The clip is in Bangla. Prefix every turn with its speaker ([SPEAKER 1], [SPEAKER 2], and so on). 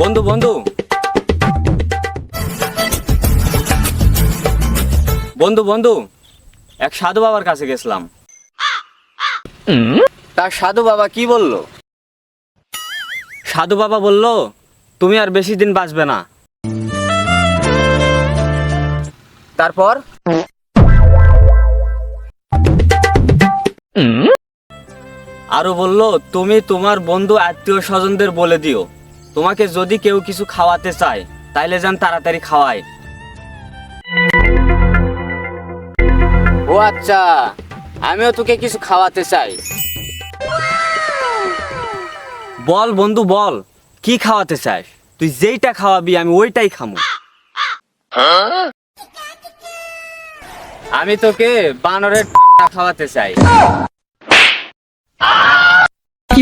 [SPEAKER 1] বন্ধু বন্ধু বন্ধু বন্ধু এক সাধু বাবার কাছে গেছিলাম। তার সাধু বাবা কি বলল? সাধু বাবা বলল, তুমি আর বেশি দিন বাঁচবে না। তারপর আরো বলল, তুমি তোমার বন্ধু আত্মীয় স্বজনদের বলে দিও, তোমাকে যদি কেউ কিছু খাওয়াতে চায় তাইলে যেন তাড়াতাড়ি খাওয়ায়। ও আচ্ছা, আমিও তোকে কিছু খাওয়াতে চাই। বল বন্ধু বল, কি খাওয়াতে চাস? তুই যেইটা খাওয়াবি আমি ওইটাই খামু। আমি তোকে বানরের খাওয়াতে চাই।
[SPEAKER 2] কি